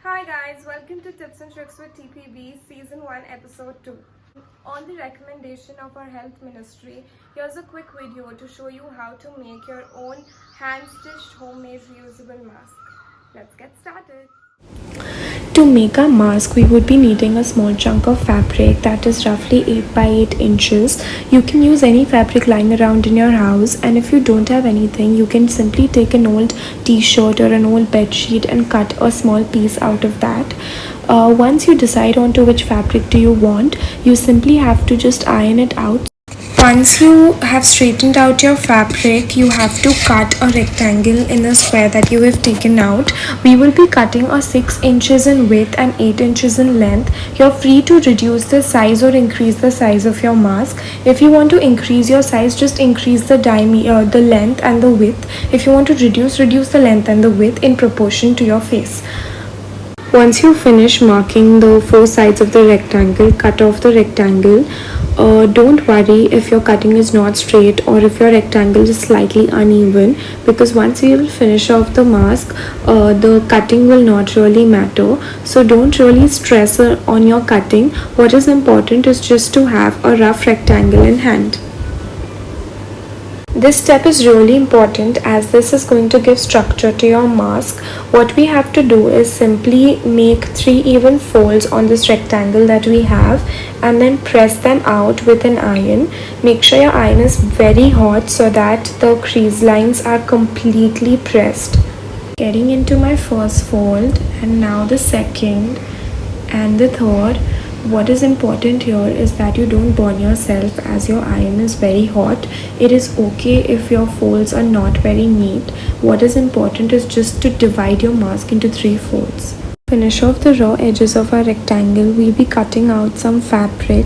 Hi guys, welcome to Tips and Tricks with TPB Season 1 Episode 2. On the recommendation of our health ministry, here's a quick video to show you how to make your own hand-stitched homemade reusable mask. Let's get started. To make our mask, we would be needing a small chunk of fabric that is roughly 8 by 8 inches. You can use any fabric lying around in your house, and if you don't have anything, you can simply take an old t-shirt or an old bed sheet and cut a small piece out of that. Once you decide onto which fabric do you want, you simply have to just iron it out. Once you have straightened out your fabric, you have to cut a rectangle in the square that you have taken out. We will be cutting a 6 inches in width and 8 inches in length. You're free to reduce the size or increase the size of your mask. If you want to increase your size, just increase the the length and the width. If you want to reduce the length and the width in proportion to your face. Once you finish marking the 4 sides of the rectangle, cut off the rectangle. Don't worry if your cutting is not straight or if your rectangle is slightly uneven, because once you will finish off the mask, the cutting will not really matter. So don't really stress on your cutting. What is important is just to have a rough rectangle in hand. This step is really important as this is going to give structure to your mask. What we have to do is simply make 3 even folds on this rectangle that we have and then press them out with an iron. Make sure your iron is very hot so that the crease lines are completely pressed. Getting into my first fold and now the second and the third. What is important here is that you don't burn yourself as your iron is very hot. It is okay if your folds are not very neat. What is important is just to divide your mask into 3 folds. Finish off the raw edges of our rectangle, we'll be cutting out some fabric.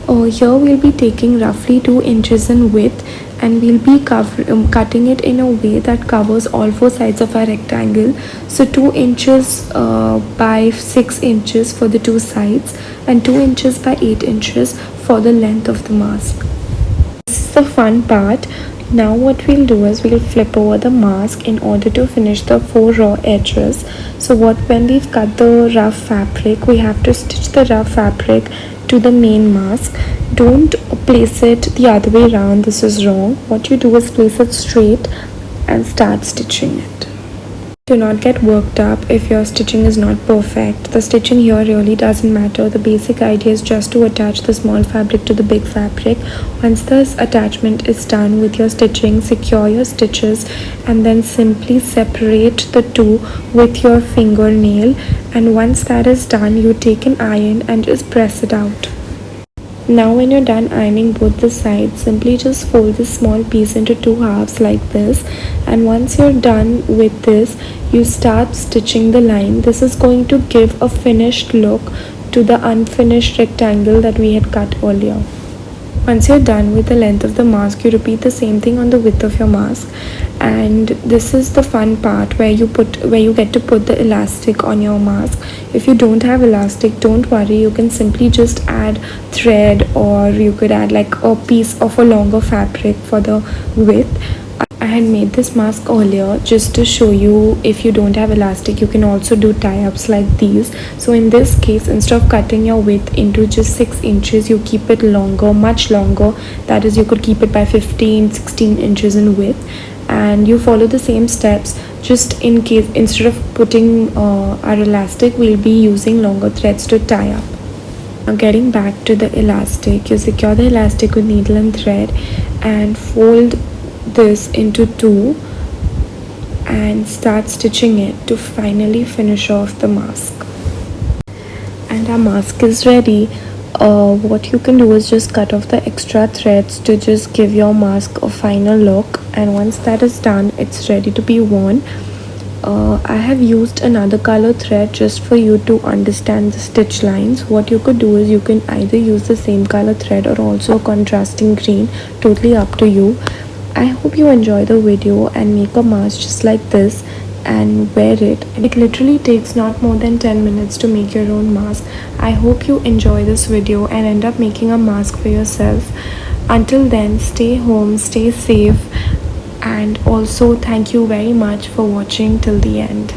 Here we'll be taking roughly 2 inches in width and we'll be cutting it in a way that covers all 4 sides of our rectangle. So 2 inches by 6 inches for the 2 sides and 2 inches by 8 inches for the length of the mask. This is the fun part. Now what we'll do is we'll flip over the mask in order to finish the 4 raw edges. So when we've cut the rough fabric, we have to stitch the rough fabric to the main mask. Don't place it the other way around, this is wrong. What you do is place it straight and start stitching it. Do not get worked up if your stitching is not perfect. The stitching here really doesn't matter. The basic idea is just to attach the small fabric to the big fabric. Once this attachment is done with your stitching, secure your stitches and then simply separate the two with your fingernail. And once that is done, you take an iron and just press it out. Now when you're done ironing both the sides, simply just fold this small piece into 2 halves like this, and once you're done with this, you start stitching the line. This is going to give a finished look to the unfinished rectangle that we had cut earlier. Once you're done with the length of the mask, you repeat the same thing on the width of your mask, and this is the fun part where you get to put the elastic on your mask. If you don't have elastic, don't worry, you can simply just add thread or you could add like a piece of a longer fabric for the width. I had made this mask earlier just to show you if you don't have elastic, you can also do tie-ups like these. So in this case, instead of cutting your width into just 6 inches, you keep it longer, much longer. That is, you could keep it by 16 inches in width. And you follow the same steps, just in case instead of putting our elastic, we'll be using longer threads to tie up. Now getting back to the elastic, you secure the elastic with needle and thread and fold this into 2 and start stitching it to finally finish off the mask. And our mask is ready. What you can do is just cut off the extra threads to just give your mask a final look, and once that is done, it's ready to be worn. I have used another color thread just for you to understand the stitch lines. What you could do is you can either use the same color thread or also a contrasting green, totally up to you. I hope you enjoy the video and make a mask just like this and wear it. It literally takes not more than 10 minutes to make your own mask. I hope you enjoy this video and end up making a mask for yourself. Until then, stay home, stay safe, and also thank you very much for watching till the end.